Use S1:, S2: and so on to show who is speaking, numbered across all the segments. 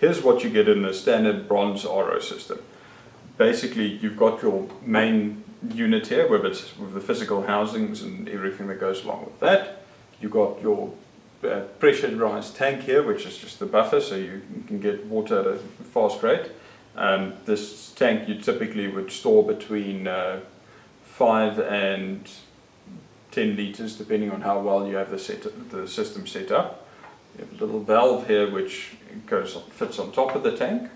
S1: Here's what you get in a standard bronze RO system. Basically, you've got your main unit here with the physical housings and everything that goes along with that. You've got your pressurized tank here, which is just the buffer, so you can get water at a fast rate. This tank you typically would store between 5 and 10 liters, depending on how well you have the system set up. You have a little valve here which fits on top of the tank.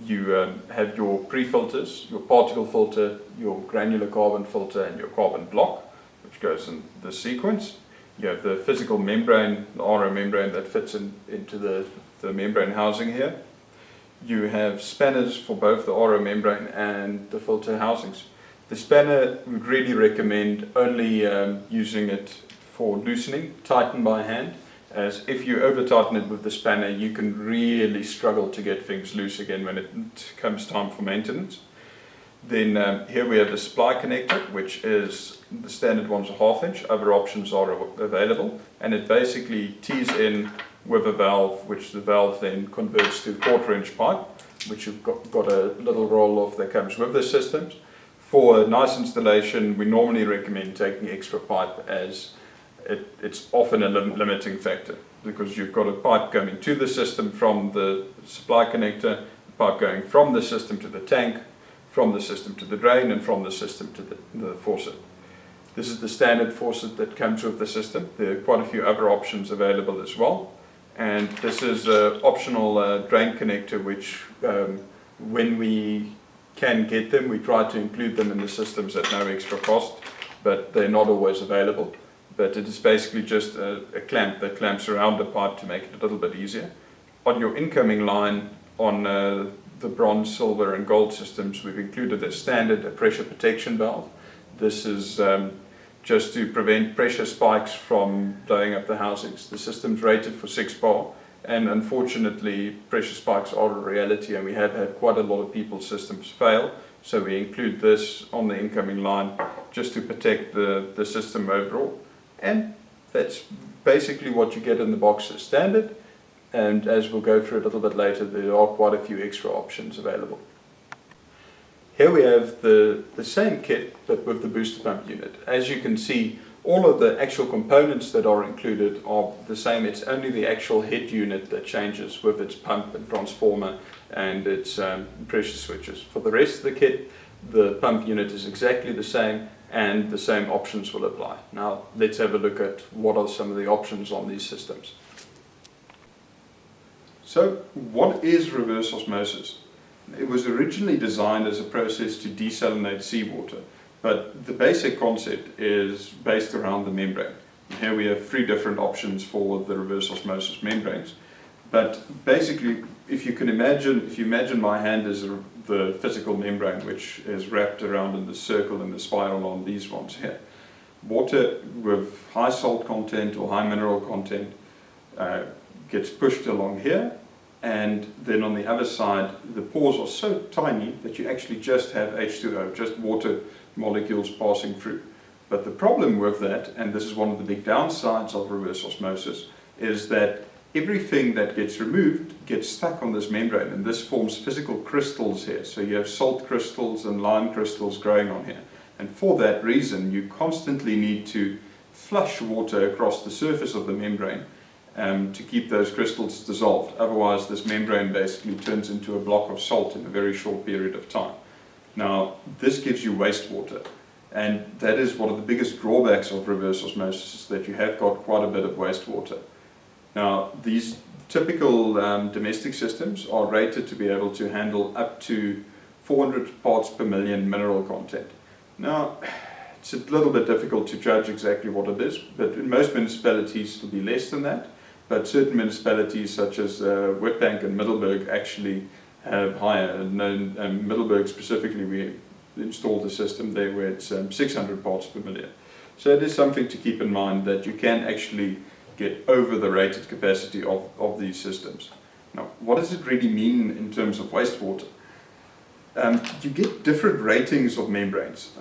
S1: You have your pre-filters, your particle filter, your granular carbon filter, and your carbon block, which goes in this sequence. You have the physical membrane, the RO membrane that fits into the membrane housing here. You have spanners for both the RO membrane and the filter housings. The spanner we would really recommend only using it for loosening, tighten by hand, as if you over tighten it with the spanner you can really struggle to get things loose again when it comes time for maintenance. Then here we have the supply connector, which is the standard one's a 1/2 inch, other options are available, and it basically tees in with a valve, which the valve then converts to 1/4 inch pipe, which you've got a little roll off that comes with the systems. For a nice installation, we normally recommend taking extra pipe, as it's often a limiting factor, because you've got a pipe going to the system from the supply connector, a pipe going from the system to the tank, from the system to the drain, and from the system to the faucet. This is the standard faucet that comes with the system. There are quite a few other options available as well. And this is an optional drain connector, which when we can get them, we try to include them in the systems at no extra cost, but they're not always available. But it is basically just a clamp that clamps around the pipe to make it a little bit easier. On your incoming line, on the bronze, silver and gold systems, we've included a standard pressure protection valve. This is just to prevent pressure spikes from blowing up the housings. The system's rated for 6 bar, and unfortunately pressure spikes are a reality, and we have had quite a lot of people's systems fail, so we include this on the incoming line just to protect the system overall. And that's basically what you get in the box as standard, and as we'll go through a little bit later, there are quite a few extra options available. Here we have the same kit, but with the booster pump unit. As you can see, all of the actual components that are included are the same. It's only the actual head unit that changes with its pump and transformer and its pressure switches. For the rest of the kit, the pump unit is exactly the same, and the same options will apply. Now let's have a look at what are some of the options on these systems. So what is reverse osmosis? It was originally designed as a process to desalinate seawater, but the basic concept is based around the membrane. Here we have 3 different options for the reverse osmosis membranes, but basically if you imagine my hand as the physical membrane, which is wrapped around in the circle and the spiral on these ones here. Water with high salt content or high mineral content gets pushed along here, and then on the other side the pores are so tiny that you actually just have H2O, just water molecules passing through. But the problem with that, and this is one of the big downsides of reverse osmosis, is that everything that gets removed gets stuck on this membrane, and this forms physical crystals here. So you have salt crystals and lime crystals growing on here, and for that reason you constantly need to flush water across the surface of the membrane to keep those crystals dissolved. Otherwise this membrane basically turns into a block of salt in a very short period of time. Now this gives you wastewater, and that is one of the biggest drawbacks of reverse osmosis, is that you have got quite a bit of wastewater. Now these typical domestic systems are rated to be able to handle up to 400 parts per million mineral content. Now it's a little bit difficult to judge exactly what it is, but in most municipalities it will be less than that, but certain municipalities such as Witbank and Middelburg actually have higher. And Middelburg specifically, we installed a system there where it's 600 parts per million. So it is something to keep in mind, that you can actually get over the rated capacity of these systems. Now, what does it really mean in terms of wastewater? You get different ratings of membranes.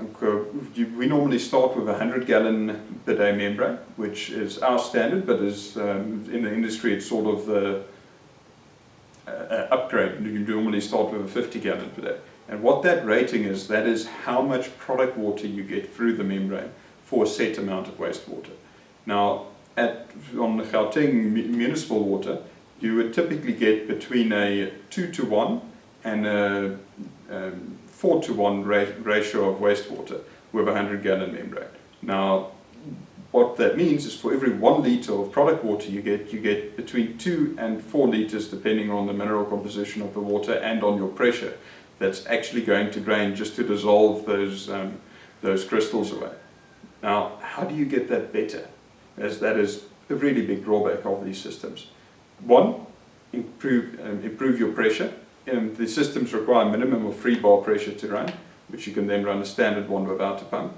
S1: We normally start with a 100 gallon per day membrane, which is our standard, but is in the industry it's sort of upgrade, you normally start with a 50 gallon per day. And what that rating is, that is how much product water you get through the membrane for a set amount of wastewater. Now, on the Gauteng municipal water, you would typically get between a 2-to-1 and a 4-to-1 ratio of wastewater with a 100 gallon membrane. Now, what that means is for every 1 litre of product water you get between 2 and 4 litres depending on the mineral composition of the water and on your pressure that's actually going to drain just to dissolve those crystals away. Now, how do you get that better? As that is a really big drawback of these systems. One, improve your pressure. The systems require a minimum of 3 bar pressure to run, which you can then run a standard one without a pump.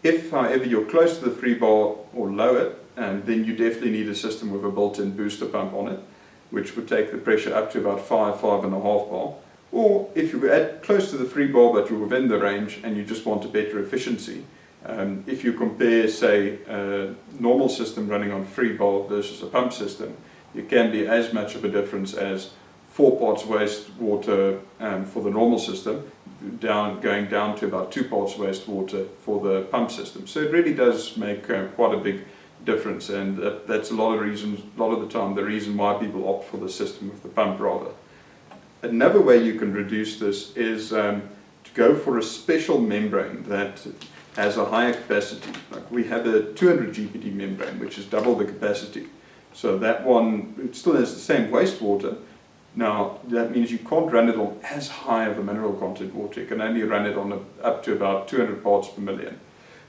S1: If, however, you're close to the 3 bar or lower, then you definitely need a system with a built-in booster pump on it, which would take the pressure up to about 5.5 bar. Or if you're close to the 3 bar but you're within the range and you just want a better efficiency, if you compare, say, a normal system running on 3 bar versus a pump system, it can be as much of a difference as 4 parts wastewater for the normal system, going down to about 2 parts wastewater for the pump system. So it really does make quite a big difference, and that's a lot of the time the reason why people opt for the system with the pump rather. Another way you can reduce this is to go for a special membrane that has a higher capacity. Like we have a 200 GPD membrane, which is double the capacity. So that one, it still has the same wastewater. Now, that means you can't run it on as high of a mineral content water. You can only run it on up to about 200 parts per million,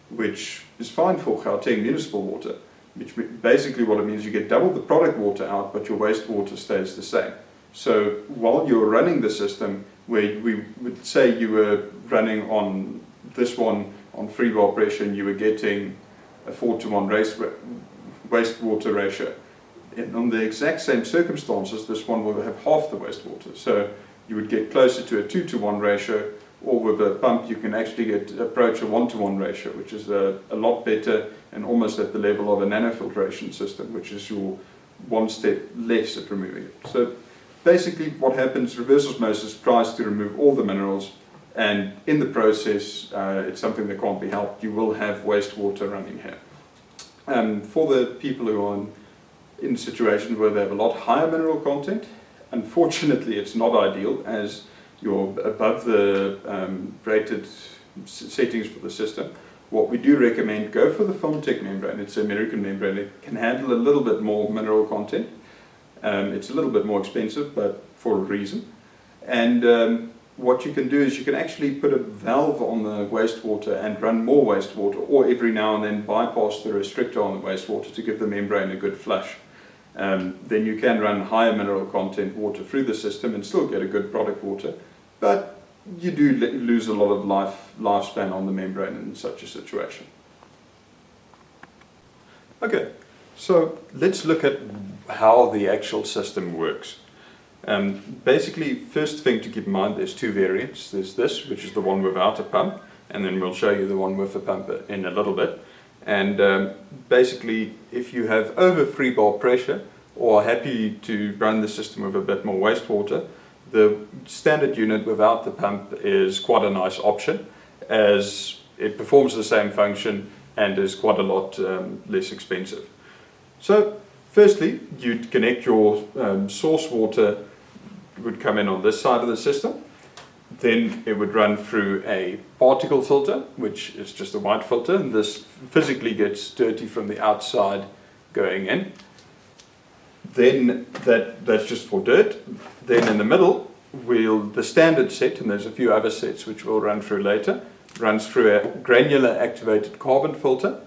S1: which is fine for Gauteng municipal water, which basically what it means, you get double the product water out, but your wastewater stays the same. So while you're running the system, where we would say you were running on this one on 3 bar pressure and you were getting a 4-to-1 wastewater ratio, and on the exact same circumstances, this one will have half the wastewater. So you would get closer to a 2-to-1 ratio, or with a pump you can actually approach a 1-to-1 ratio, which is a lot better and almost at the level of a nanofiltration system, which is your one step less at removing it. So basically what happens, reverse osmosis tries to remove all the minerals, and in the process it's something that can't be helped. You will have wastewater running here. For the people who are in situations where they have a lot higher mineral content, unfortunately it's not ideal, as you're above the rated settings for the system. What we do recommend, go for the FilmTech membrane. It's an American membrane. It can handle a little bit more mineral content. It's a little bit more expensive, but for a reason. And what you can do is you can actually put a valve on the wastewater and run more wastewater, or every now and then bypass the restrictor on the wastewater to give the membrane a good flush. Then you can run higher mineral content water through the system and still get a good product water, but you do lose a lot of lifespan on the membrane in such a situation. Okay, so let's look at how the actual system works. Basically, first thing to keep in mind, there's 2 variants. There's this, which is the one without a pump, and then we'll show you the one with a pump in a little bit. And basically, if you have over 3 bar pressure, or happy to run the system with a bit more wastewater, the standard unit without the pump is quite a nice option, as it performs the same function and is quite a lot less expensive. So firstly, you'd connect your source water, would come in on this side of the system. Then it would run through a particle filter, which is just a white filter, and this physically gets dirty from the outside going in. Then that's just for dirt. Then in the middle, the standard set, and there's a few other sets which we'll run through later, runs through a granular activated carbon filter.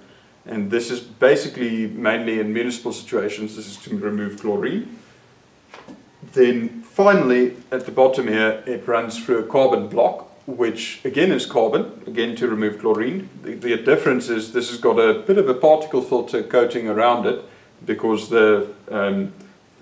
S1: And this is basically mainly in municipal situations, this is to remove chlorine. Then finally, at the bottom here, it runs through a carbon block, which again is carbon, again to remove chlorine. The difference is this has got a bit of a particle filter coating around it, because the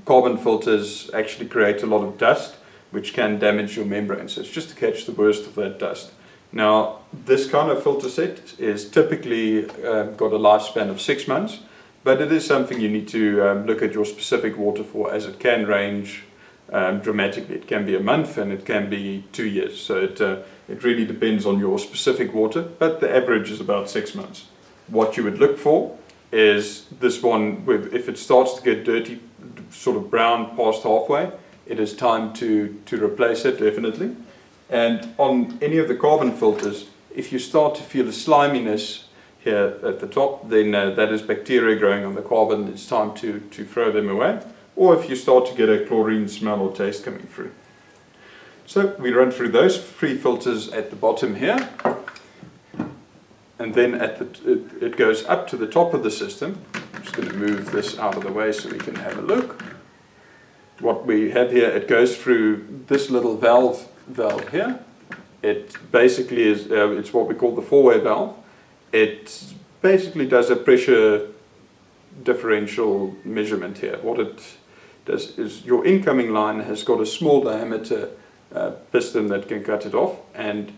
S1: carbon filters actually create a lot of dust, which can damage your membrane. So it's just to catch the worst of that dust. Now, this kind of filter set is typically got a lifespan of 6 months, but it is something you need to look at your specific water for, as it can range dramatically. It can be a month and it can be 2 years. So it really depends on your specific water, but the average is about 6 months. What you would look for is this one, if it starts to get dirty, sort of brown past halfway, it is time to replace it, definitely. And on any of the carbon filters, if you start to feel a sliminess here at the top, then that is bacteria growing on the carbon. It's time to throw them away. Or if you start to get a chlorine smell or taste coming through. So we run through those 3 filters at the bottom here. And then it goes up to the top of the system. I'm just going to move this out of the way so we can have a look. What we have here, it goes through this little valve here. It basically is, it's what we call the 4-way valve. It basically does a pressure differential measurement here. What it does is your incoming line has got a small diameter piston that can cut it off, and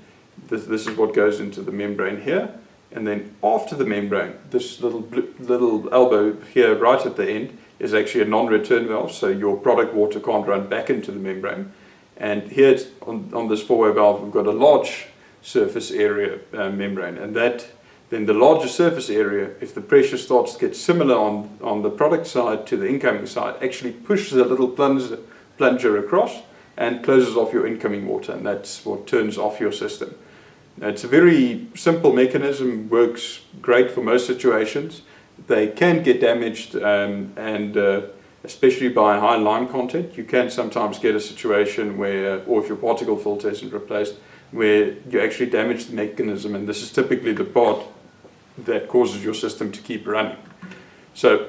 S1: this is what goes into the membrane here. And then after the membrane, this little elbow here right at the end is actually a non-return valve, so your product water can't run back into the membrane. And here on this 4-way valve, we've got a large surface area membrane, and then the larger surface area, if the pressure starts to get similar on the product side to the incoming side, actually pushes a little plunger across and closes off your incoming water, and that's what turns off your system. Now, it's a very simple mechanism, works great for most situations. They can get damaged, and especially by high lime content, you can sometimes get a situation where, or if your particle filter isn't replaced, where you actually damage the mechanism, and this is typically the part that causes your system to keep running. So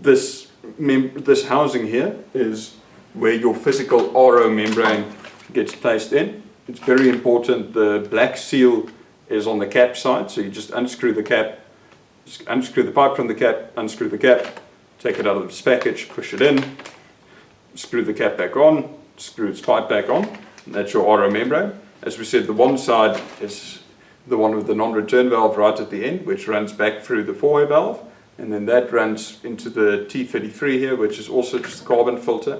S1: this housing here is where your physical RO membrane gets placed in. It's very important. The black seal is on the cap side, so you just unscrew the cap, unscrew the pipe from the cap, unscrew the cap, take it out of its package, push it in, screw the cap back on, screw its pipe back on, and that's your RO membrane. As we said, the one side is the one with the non-return valve right at the end, which runs back through the 4-way valve, and then that runs into the T33 here, which is also just a carbon filter.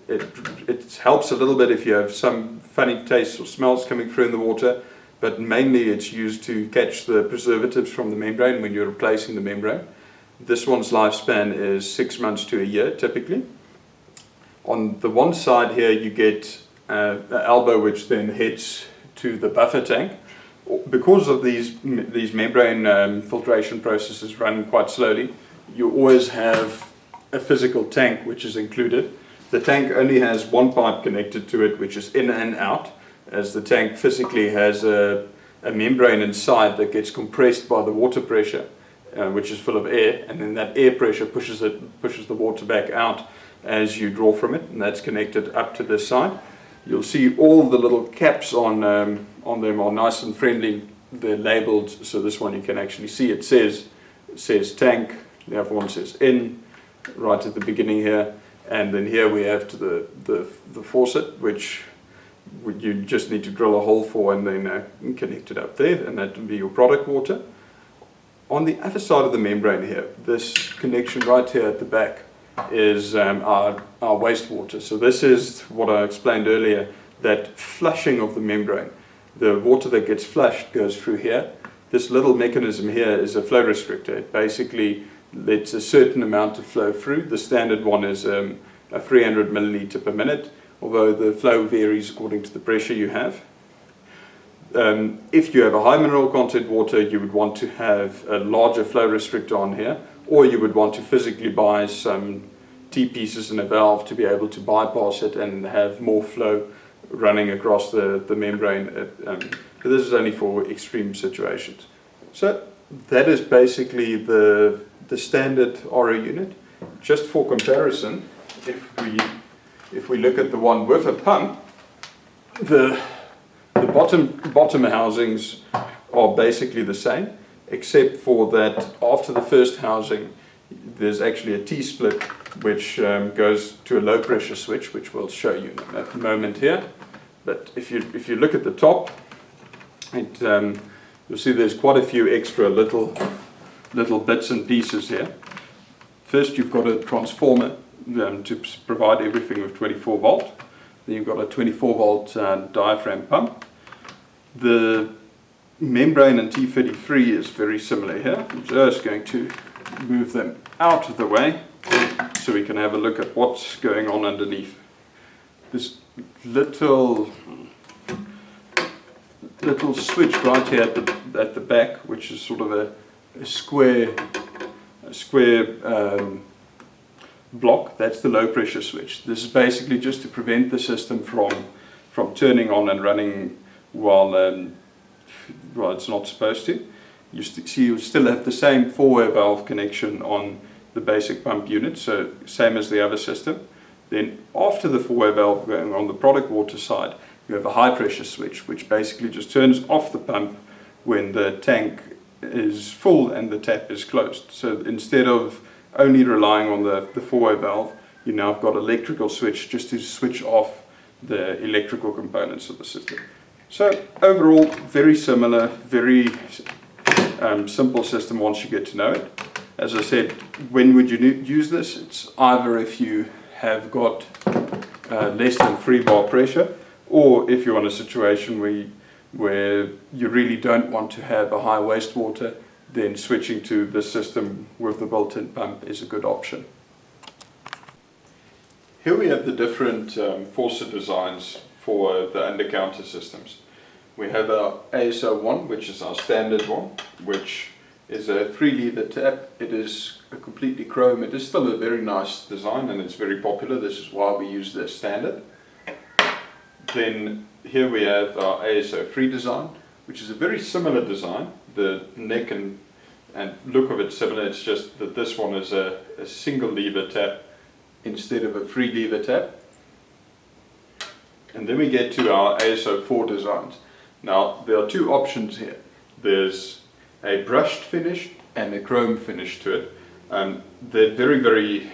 S1: It helps a little bit if you have some funny tastes or smells coming through in the water, but mainly it's used to catch the preservatives from the membrane when you're replacing the membrane. This one's lifespan is 6 months to a year, typically. On the one side here, you get an elbow which then heads to the buffer tank. Because of these membrane filtration processes run quite slowly, you always have a physical tank which is included. The tank only has one pipe connected to it, which is in and out, as the tank physically has a membrane inside that gets compressed by the water pressure, which is full of air, and then that air pressure pushes the water back out as you draw from it, and that's connected up to this side. You'll see all the little caps on them are nice and friendly. They're labeled, so this one you can actually see it says tank, the other one says in, right at the beginning here. And then here we have to the faucet, which you just need to drill a hole for and then connect it up there, and that will be your product water. On the other side of the membrane here, this connection right here at the back is our wastewater. So this is what I explained earlier, that flushing of the membrane. The water that gets flushed goes through here. This little mechanism here is a flow restrictor. It basically lets a certain amount of flow through. The standard one is a 300 milliliter per minute, although the flow varies according to the pressure you have. If you have a high mineral content water, you would want to have a larger flow restrictor on here, or you would want to physically buy some T-pieces and a valve to be able to bypass it and have more flow running across the membrane. But this is only for extreme situations. So that is basically the standard RO unit. Just for comparison, if we look at the one with a pump, the bottom housings are basically the same, except for that after the first housing there's actually a T-split which goes to a low pressure switch, which we'll show you at the moment here. But if you look at the top, you'll see there's quite a few extra little bits and pieces here. First, you've got a transformer to provide everything with 24 volt. Then you've got a 24 volt diaphragm pump. The membrane in T33 is very similar here. I'm just going to move them out of the way so we can have a look at what's going on underneath. This little switch right here at the back, which is sort of a square block, that's the low pressure switch. This is basically just to prevent the system from turning on and running while it's not supposed to. You still have the same four-way valve connection on the basic pump unit, so same as the other system. Then after the four-way valve going on the product water side, you have a high pressure switch, which basically just turns off the pump when the tank is full and the tap is closed. So instead of only relying on the four-way valve, you now have got an electrical switch just to switch off the electrical components of the system. So overall, very similar, very simple system once you get to know it. As I said, when would you use this? It's either if you have got less than 3 bar pressure, or if you're in a situation where you really don't want to have a high wastewater, then switching to this system with the built-in pump is a good option. Here we have the different faucet designs for the Undercounter systems. We have our ASO1, which is our standard one, which is a 3-lever tap. It is a completely chrome. It is still a very nice design and it's very popular. This is why we use the standard. Then here we have our ASO3 design, which is a very similar design. The neck and look of it similar. It's just that this one is a single lever tap instead of a 3-lever tap. And then we get to our ASO4 designs. Now there are two options here. There's a brushed finish and a chrome finish to it. They're very, very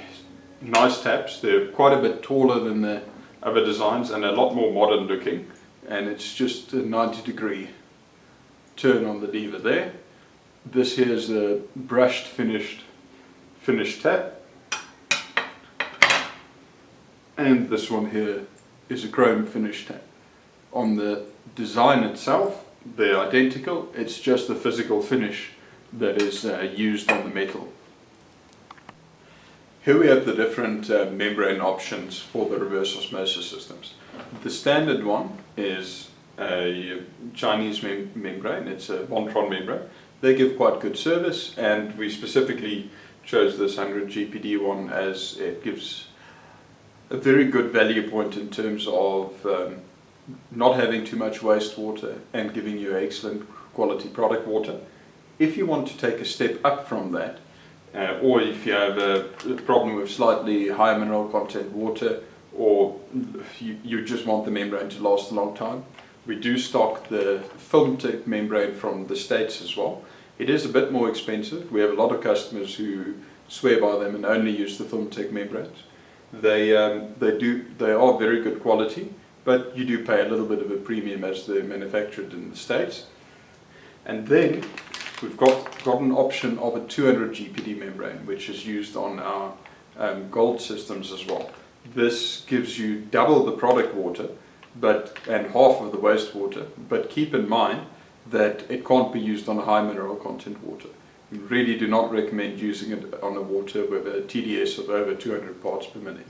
S1: nice taps. They're quite a bit taller than the other designs and a lot more modern looking. And it's just a 90-degree turn on the lever there. This here is a brushed finished tap. And this one here is a chrome finish tap. On the design itself, they're identical. It's just the physical finish that is used on the metal. Here we have the different membrane options for the reverse osmosis systems. The standard one is a Chinese membrane. It's a Vontron membrane. They give quite good service, and we specifically chose this 100 GPD one as it gives a very good value point in terms of not having too much wastewater and giving you excellent quality product water. If you want to take a step up from that, or if you have a problem with slightly higher mineral content water, or you just want the membrane to last a long time, we do stock the FilterShop membrane from the States as well. It is a bit more expensive. We have a lot of customers who swear by them and only use the FilterShop membranes. They are very good quality, but you do pay a little bit of a premium as they're manufactured in the States. And then we've got an option of a 200 GPD membrane, which is used on our gold systems as well. This gives you double the product water and half of the wastewater, but keep in mind that it can't be used on a high mineral content water. We really do not recommend using it on a water with a TDS of over 200 parts per million.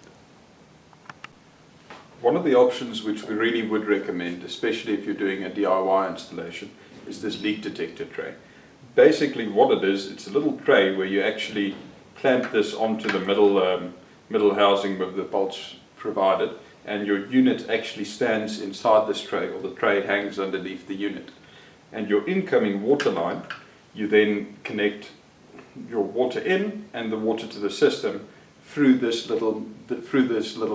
S1: One of the options which we really would recommend, especially if you're doing a DIY installation, is this leak detector tray. Basically what it is, it's a little tray where you actually clamp this onto the middle housing with the bolts provided, and your unit actually stands inside this tray, or the tray hangs underneath the unit. And your incoming water line, you then connect your water in and the water to the system through this little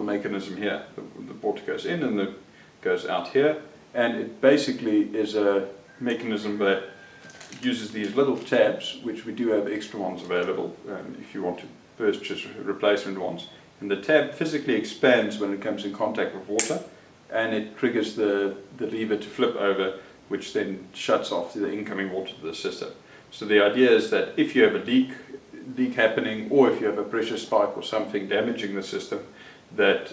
S1: mechanism here. The water goes in and it goes out here, and it basically is a mechanism that uses these little tabs, which we do have extra ones available if you want to purchase replacement ones. And the tab physically expands when it comes in contact with water, and it triggers the lever to flip over, which then shuts off the incoming water to the system. So the idea is that if you have a leak leak happening, or if you have a pressure spike or something damaging the system, that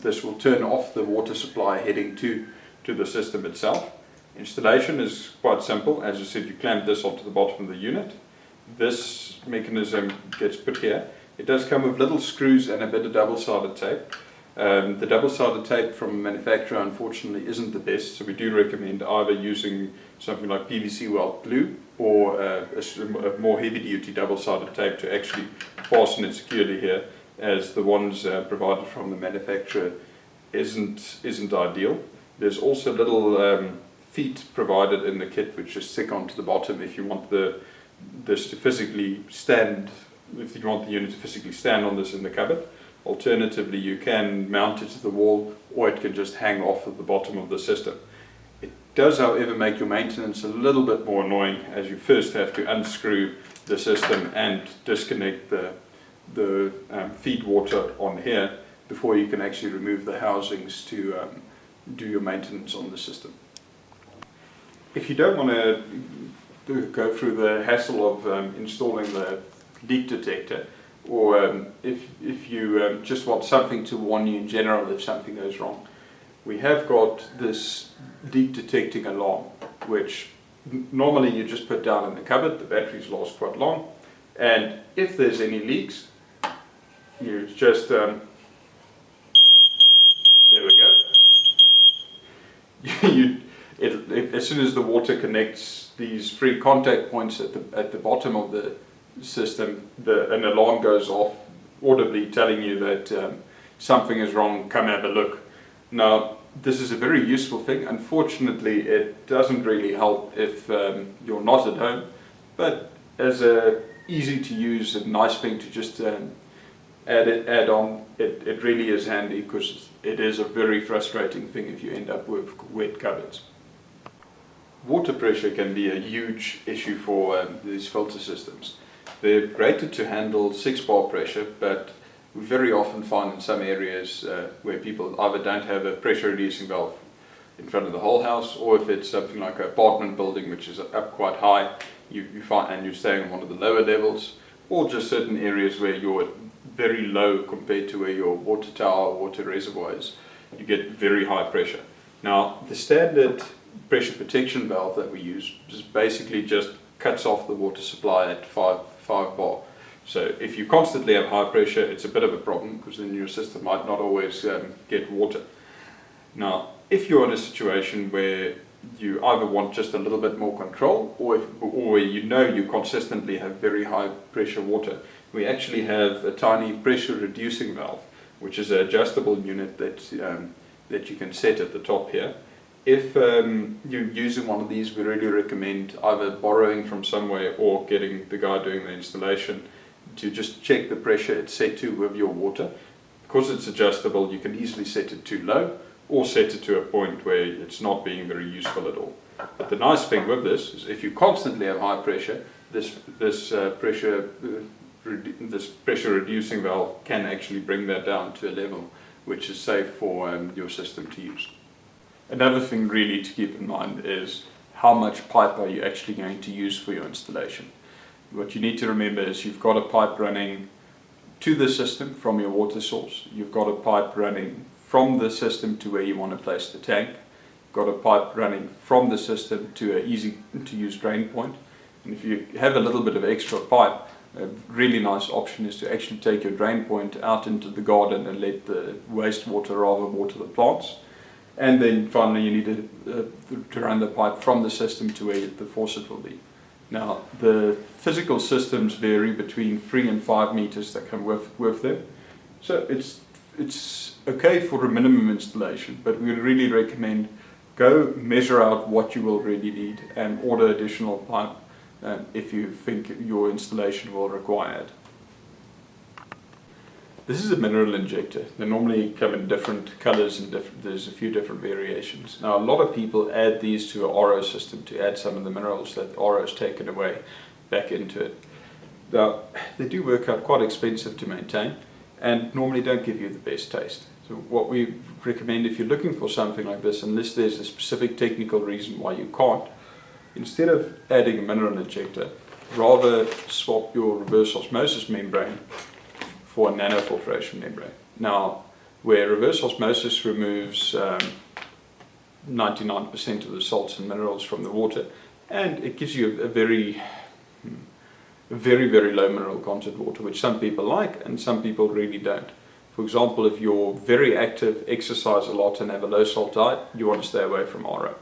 S1: this will turn off the water supply heading to the system itself. Installation is quite simple. As I said, you clamp this onto the bottom of the unit. This mechanism gets put here. It does come with little screws and a bit of double-sided tape. The double-sided tape from the manufacturer unfortunately isn't the best, so we do recommend either using something like PVC weld glue or a more heavy-duty double-sided tape to actually fasten it securely here, as the ones provided from the manufacturer isn't ideal. There's also little feet provided in the kit which just stick onto the bottom if you want this to physically stand, if you want the unit to physically stand on this in the cupboard. Alternatively, you can mount it to the wall, or it can just hang off at the bottom of the system. It does, however, make your maintenance a little bit more annoying, as you first have to unscrew the system and disconnect the feed water on here before you can actually remove the housings to do your maintenance on the system. If you don't want to go through the hassle of installing the leak detector, or if you just want something to warn you in general if something goes wrong, we have got this leak detecting alarm, which normally you just put down in the cupboard. The batteries last quite long, and if there's any leaks, you just there we go. As soon as the water connects these 3 contact points at the bottom of the system, an alarm goes off, audibly telling you that something is wrong, come have a look. Now, this is a very useful thing. Unfortunately, it doesn't really help if you're not at home, but as a easy to use and nice thing to just add on, it really is handy, because it is a very frustrating thing if you end up with wet cupboards. Water pressure can be a huge issue for these filter systems. They're rated to handle 6 bar pressure, but we very often find in some areas where people either don't have a pressure reducing valve in front of the whole house, or if it's something like an apartment building which is up quite high, you find, and you're staying on one of the lower levels, or just certain areas where you're very low compared to where your water tower or water reservoir is, you get very high pressure. Now, the standard pressure protection valve that we use basically just cuts off the water supply at 5 bar. So if you constantly have high pressure, it's a bit of a problem, because then your system might not always get water. Now, if you're in a situation where you either want just a little bit more control, or you know you consistently have very high pressure water, we actually have a tiny pressure reducing valve, which is an adjustable unit that you can set at the top here. If you're using one of these, we really recommend either borrowing from somewhere or getting the guy doing the installation to just check the pressure it's set to with your water. Because it's adjustable, you can easily set it too low or set it to a point where it's not being very useful at all. But the nice thing with this is if you constantly have high pressure, this pressure reducing valve can actually bring that down to a level which is safe for your system to use. Another thing really to keep in mind is how much pipe are you actually going to use for your installation. What you need to remember is you've got a pipe running to the system from your water source, you've got a pipe running from the system to where you want to place the tank, you've got a pipe running from the system to an easy to use drain point, and if you have a little bit of extra pipe, a really nice option is to actually take your drain point out into the garden and let the wastewater rather water the plants. And then finally you need to run the pipe from the system to where the faucet will be. Now, the physical systems vary between 3 and 5 meters that come with them. So it's okay for a minimum installation, but we really recommend go measure out what you will really need and order additional pipe if you think your installation will require it. This is a mineral injector. They normally come in different colors and there's a few different variations. Now, a lot of people add these to an RO system to add some of the minerals that the RO has taken away back into it. Now, they do work out quite expensive to maintain and normally don't give you the best taste. So what we recommend if you're looking for something like this, unless there's a specific technical reason why you can't, instead of adding a mineral injector, rather swap your reverse osmosis membrane for a nanofiltration membrane. Now, where reverse osmosis removes 99% of the salts and minerals from the water, and it gives you a very, very low mineral content water, which some people like and some people really don't. For example, if you're very active, exercise a lot and have a low salt diet, you want to stay away from RO.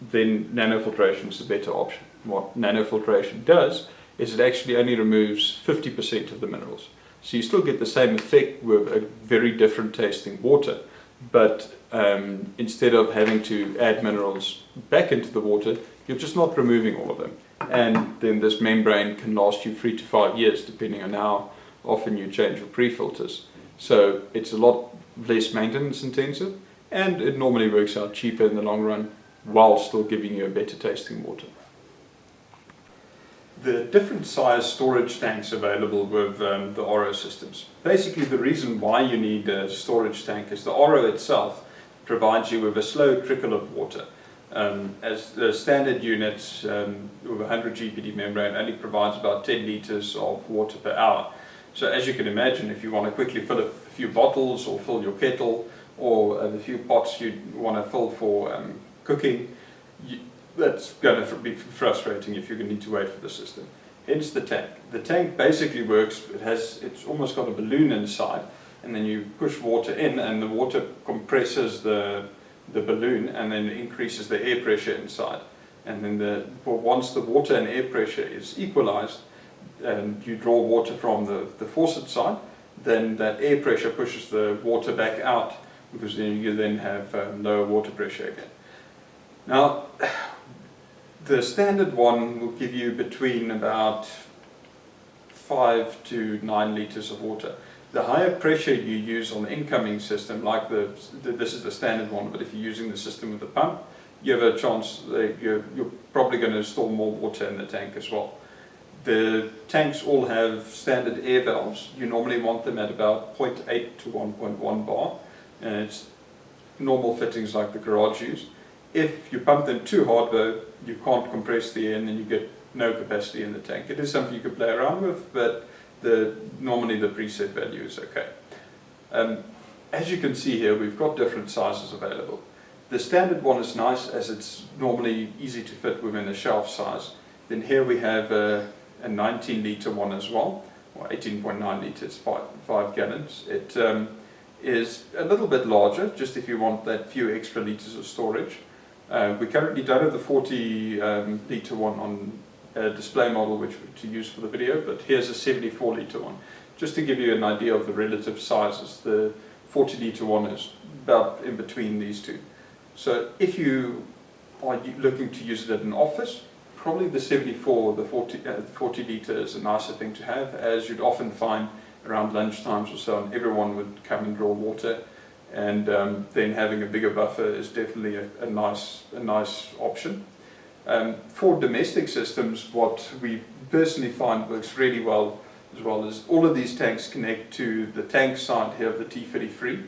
S1: Then nanofiltration is a better option. What nanofiltration does is it actually only removes 50% of the minerals. So you still get the same effect with a very different tasting water, but instead of having to add minerals back into the water, you're just not removing all of them. And then this membrane can last you 3 to 5 years, depending on how often you change your pre-filters. So it's a lot less maintenance intensive, and it normally works out cheaper in the long run, while still giving you a better tasting water. The different size storage tanks available with the RO systems. Basically, the reason why you need a storage tank is the RO itself provides you with a slow trickle of water. As the standard units with 100 GPD membrane only provides about 10 litres of water per hour. So as you can imagine, if you want to quickly fill a few bottles or fill your kettle or a few pots you want to fill for cooking, that's going to be frustrating if you're going to need to wait for the system. Hence the tank. The tank basically works, it's almost got a balloon inside, and then you push water in and the water compresses the balloon and then increases the air pressure inside. And then once the water and air pressure is equalized and you draw water from the faucet side, then that air pressure pushes the water back out, because then you then have lower water pressure again. Now, the standard one will give you between about 5 to 9 litres of water. The higher pressure you use on the incoming system, like this is the standard one, but if you're using the system with the pump, you have a chance that you're probably going to store more water in the tank as well. The tanks all have standard air valves. You normally want them at about 0.8 to 1.1 bar, and it's normal fittings like the garage use. If you pump them too hard though, you can't compress the air and then you get no capacity in the tank. It is something you could play around with, but normally the preset value is okay. As you can see here, we've got different sizes available. The standard one is nice as it's normally easy to fit within a shelf size. Then here we have a 19 litre one as well, or 18.9 litres, 5 gallons. It is a little bit larger, just if you want that few extra litres of storage. We currently don't have the 40 litre one on a display model which to use for the video, but here's a 74 litre one. Just to give you an idea of the relative sizes, the 40 litre one is about in between these two. So if you are looking to use it at an office, probably the 74, the 40 litre is a nicer thing to have, as you'd often find around lunch times or so, and everyone would come and draw water, and then having a bigger buffer is definitely a nice option. For domestic systems, what we personally find works really well as well is all of these tanks connect to the tank side here of the T33,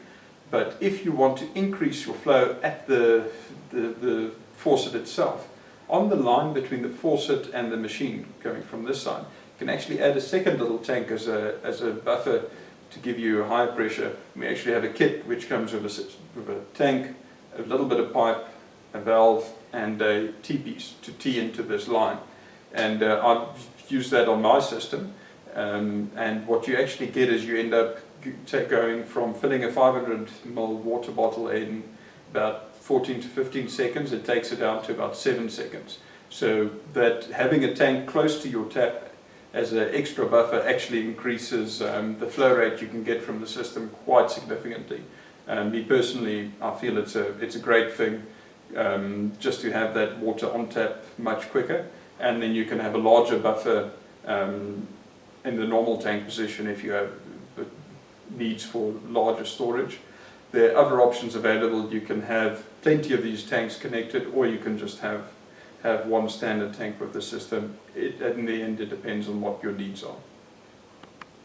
S1: but if you want to increase your flow at the faucet itself, on the line between the faucet and the machine going from this side, you can actually add a second little tank as a buffer to give you a higher pressure. We actually have a kit which comes with a tank, a little bit of pipe, a valve and a T-piece to tee into this line. And I've used that on my system, and what you actually get is you end up going from filling a 500 ml water bottle in about 14 to 15 seconds, it takes it down to about 7 seconds. So that having a tank close to your tap as an extra buffer actually increases the flow rate you can get from the system quite significantly. Me personally, I feel it's a great thing just to have that water on tap much quicker, and then you can have a larger buffer in the normal tank position if you have needs for larger storage. There are other options available. You can have plenty of these tanks connected, or you can just have one standard tank with the system. In the end, it depends on what your needs are.